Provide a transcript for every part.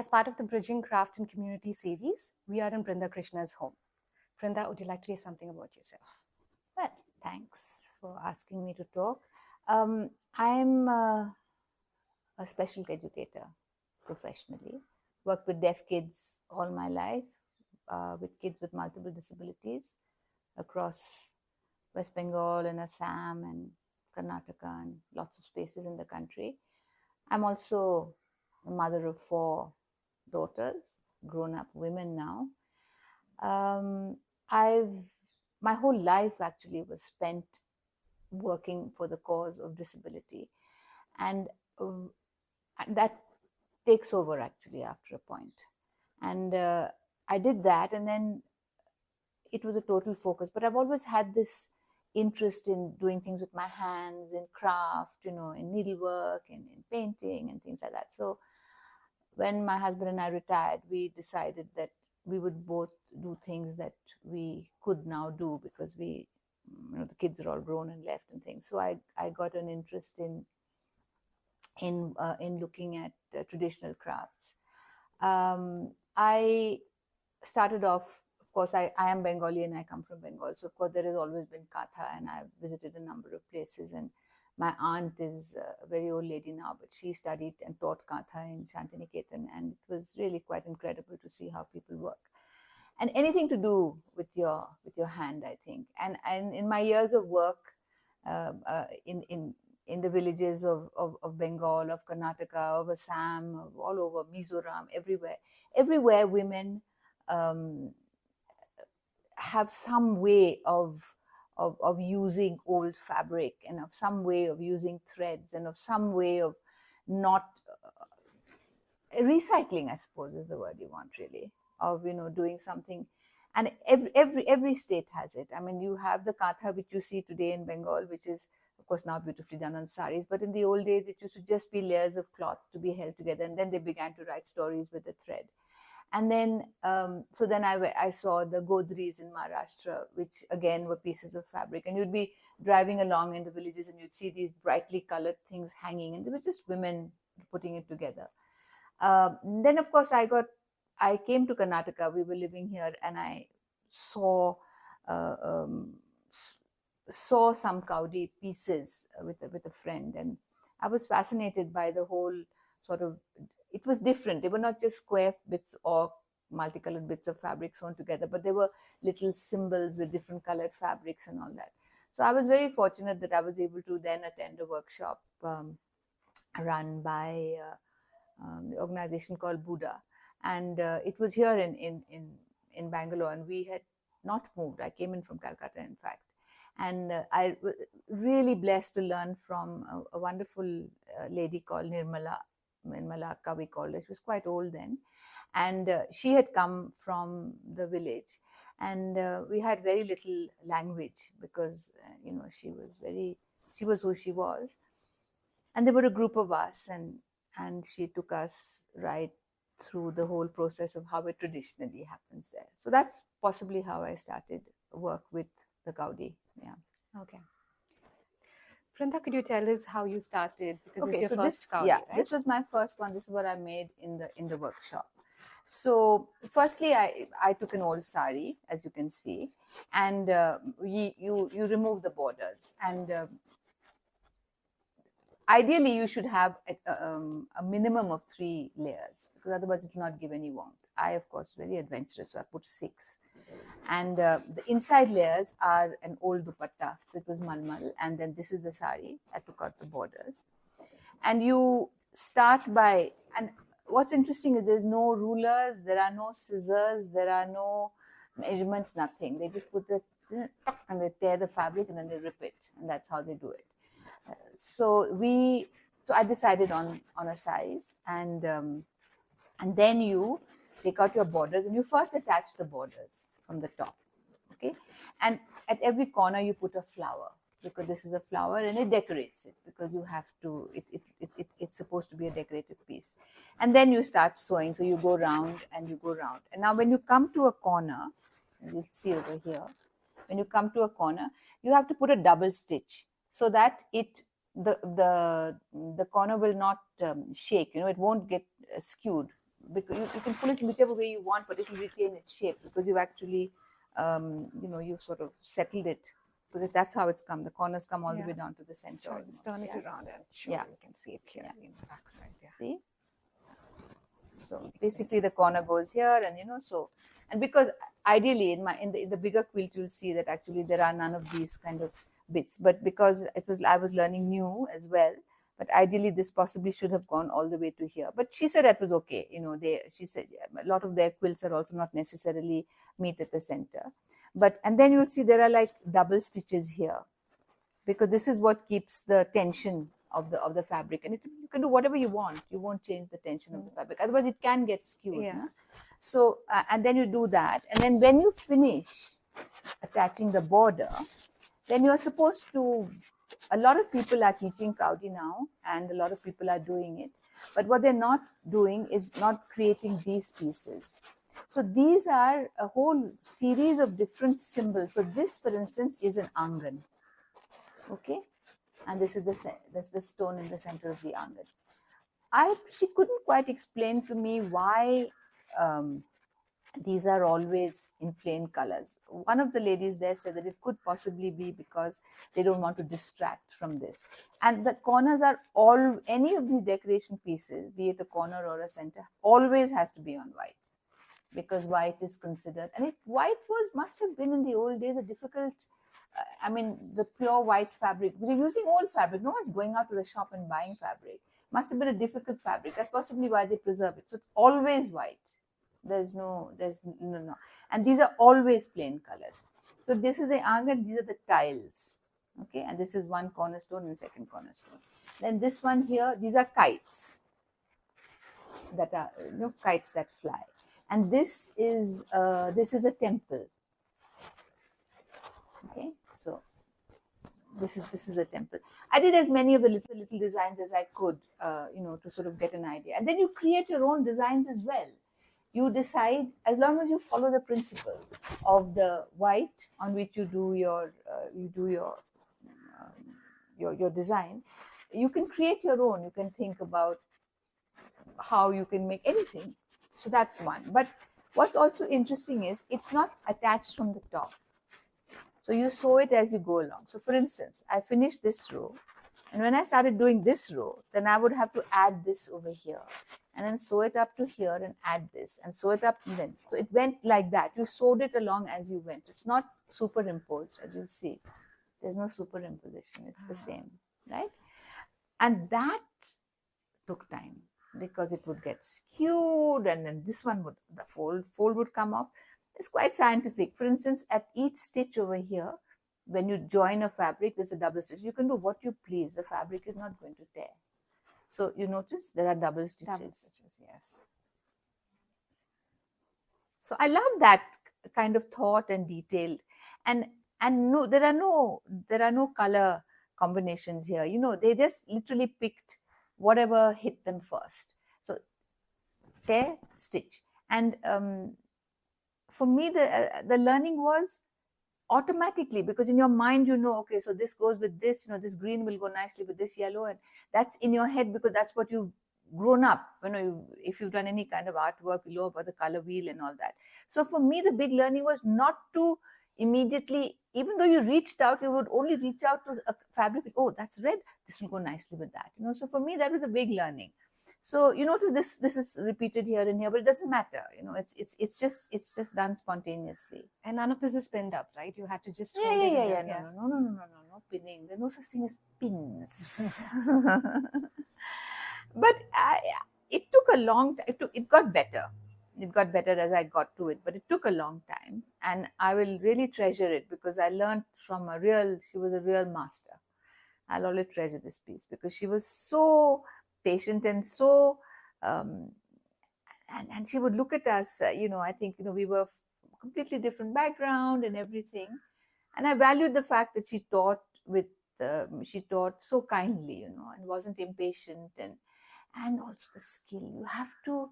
As part of the Bridging Craft and Community series, we are in Brinda Krishna's home. Brinda, would you like to say something about yourself? Well, thanks for asking me to talk. I'm a special educator professionally. Worked with deaf kids all my life, with kids with multiple disabilities across West Bengal and Assam and Karnataka and lots of spaces in the country. I'm also a mother of 4 daughters, grown up women now. Um, I've My whole life actually was spent working for the cause of disability, and that takes over actually after a point. And I did that, and then it was a total focus. But I've always had this interest in doing things with my hands, in craft, in needlework and in painting and things like that. So when my husband and I retired, we decided that we would both do things that we could now do, because the kids are all grown and left and things. So I got an interest in looking at traditional crafts. I started off, of course, I am Bengali and I come from Bengal. So, of course, there has always been Katha, and I've visited a number of places. And my aunt is a very old lady now, but she studied and taught Katha in Shantiniketan. And it was really quite incredible to see how people work. And anything to do with your hand, I think. And in my years of work in the villages of Bengal, of Karnataka, of Assam, of all over Mizoram, everywhere women have some way of using old fabric, and of some way of using threads, and of some way of not recycling, I suppose is the word you want, really, of doing something. And every state has it. I mean, you have the katha which you see today in Bengal, which is of course now beautifully done on saris, but in the old days it used to just be layers of cloth to be held together, and then they began to write stories with the thread. And then so then I saw the godris in Maharashtra, which again were pieces of fabric, and you'd be driving along in the villages and you'd see these brightly colored things hanging, and they were just women putting it together. Then of course I came to Karnataka. We were living here, and I saw uh, um, saw some Kowdhi pieces with a friend, and I was fascinated by the whole sort of. It was different. They were not just square bits or multicolored bits of fabric sewn together, but they were little symbols with different colored fabrics and all that. So I was very fortunate that I was able to then attend a workshop run by the organization called Buddha, and it was here in Bangalore, and we had not moved. I came in from Calcutta, in fact, and I was really blessed to learn from a wonderful lady called Nirmala Akka, we called her. She was quite old then, and she had come from the village, and we had very little language, because she was who she was, and there were a group of us, and she took us right through the whole process of how it traditionally happens there. So that's possibly how I started work with the Kowdhi. Yeah. Okay. Brinda, could you tell us how you started? Because Okay, it's your so first Kowdhi, right? this was my first one. This is what I made in the workshop. So firstly, I took an old sari, as you can see, and you remove the borders, and ideally you should have a minimum of 3 layers, because otherwise it will not give any warmth. I, of course, very adventurous, so I put 6. And the inside layers are an old dupatta, so it was malmal, and then this is the sari. I took out the borders, and you start by, and what's interesting is there's no rulers, there are no scissors, there are no measurements, nothing. They just put the and they tear the fabric and then they rip it, and that's how they do it. So I decided on a size, and then you take out your borders, and you first attach the borders from the top, okay, and at every corner you put a flower, because this is a flower and it decorates it, because you have to, it's supposed to be a decorative piece. And then you start sewing, so you go round and you go round, and now when you come to a corner, you'll see over here, when you come to a corner, you have to put a double stitch, so that the corner will not shake, it won't get skewed because you can pull it whichever way you want, but it will retain its shape because you've actually, you've sort of settled it. So that's how it's come. The corners come all the way down to the center. Sure, just turn it around and show you can see it clearly in the back side. Yeah. See? So basically the corner goes here, and and because ideally in the bigger quilt you'll see that actually there are none of these kind of bits, but because I was learning new as well, but ideally this possibly should have gone all the way to here, but she said that was okay. She said a lot of their quilts are also not necessarily meet at the center, and then you'll see there are like double stitches here, because this is what keeps the tension of the fabric, and you can do whatever you want. You won't change the tension of the fabric, otherwise it can get skewed. Yeah. So and then you do that, and then when you finish attaching the border, then you are supposed to, a lot of people are teaching Kowdhi now, and a lot of people are doing it, but what they're not doing is not creating these pieces. So these are a whole series of different symbols. So this, for instance, is an angan. Okay, and this is the stone in the center of the angan. She couldn't quite explain to me why these are always in plain colors. One of the ladies there said that it could possibly be because they don't want to distract from this. And the corners are any of these decoration pieces, be it a corner or a center, always has to be on white, because white is considered, and white must have been in the old days a difficult, the pure white fabric. We're using old fabric. No one's going out to the shop and buying fabric. Must have been a difficult fabric. That's possibly why they preserve it. So it's always white. There's no. And these are always plain colors. So this is the angan. These are the tiles. Okay, and this is one cornerstone and second cornerstone. Then this one here, these are kites that are kites that fly. And this is a temple. Okay, so this is a temple. I did as many of the little designs as I could, to sort of get an idea. And then you create your own designs as well. You decide, as long as you follow the principle of the white on which you do your design, you can create your own. You can think about how you can make anything. So that's one. But what's also interesting is it's not attached from the top. So you sew it as you go along. So for instance, I finished this row, and when I started doing this row, then I would have to add this over here, and then sew it up to here and add this, and sew it up, and then so it went like that. You sewed it along as you went. It's not superimposed, as you'll see. There's no superimposition. It's the same, right? And that took time, because it would get skewed, and then this one the fold would come off. It's quite scientific. For instance, at each stitch over here, when you join a fabric, there's a double stitch. You can do what you please. The fabric is not going to tear. So you notice there are double stitches. Double stitches, yes. So I love that kind of thought and detail. And no, there are no color combinations here. They just literally picked whatever hit them first. So tear, stitch. And for me, the learning was automatically, because in your mind, okay, so this goes with this, this green will go nicely with this yellow, and that's in your head because that's what you've grown up. If you've done any kind of artwork, you know about the color wheel and all that. So for me, the big learning was not to immediately, even though you reached out, you would only reach out to a fabric. Oh, that's red. This will go nicely with that. So for me, that was a big learning. So you notice this is repeated here and here, but it doesn't matter. It's just done spontaneously. And none of this is pinned up, right? You had to just No pinning. There's no such thing as pins. But it took a long time. It got better. It got better as I got to it, but it took a long time, and I will really treasure it because I learned from she was a real master. I'll always treasure this piece because she was so patient and so and she would look at us, I think we were completely different background and everything, and I valued the fact that she taught so kindly, and wasn't impatient, and also the skill. You have to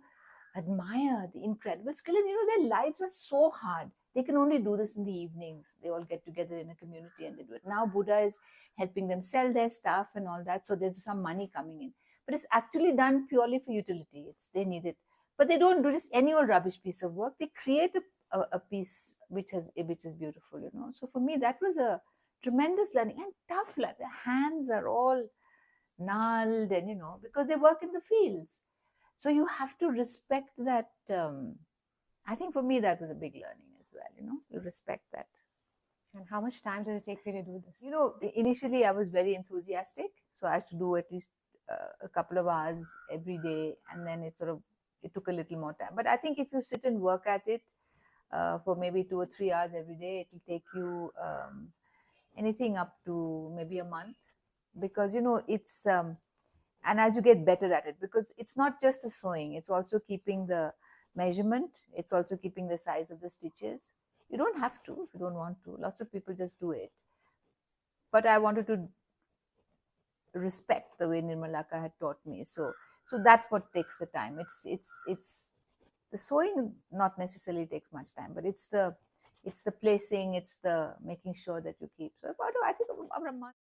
admire the incredible skill, and their lives are so hard. They can only do this in the evenings. They all get together in a community and they do it. Now Buddha is helping them sell their stuff and all that, so there's some money coming in. But it's actually done purely for utility. They need it but they don't do just any old rubbish piece of work. They create a piece which is beautiful, you know. So for me, that was a tremendous learning and tough. Like the hands are all gnarled, and you know, because they work in the fields. So you have to respect that. I think for me that was a big learning as well. You know, you respect that. And how much time did it take for you to do this? You know, initially I was very enthusiastic, so I had to do at least a couple of hours every day, and then it took a little more time. But I think if you sit and work at it for maybe 2 or 3 hours every day, it will take you anything up to maybe a month, because you know it's and as you get better at it, because it's not just the sewing, it's also keeping the measurement, it's also keeping the size of the stitches. You don't have to if you don't want to. Lots of people just do it, but I wanted to respect the way Nirmalaka had taught me. So that's what takes the time. It's the sewing not necessarily takes much time, but it's the placing, it's the making sure that you keep. So about I think about a month.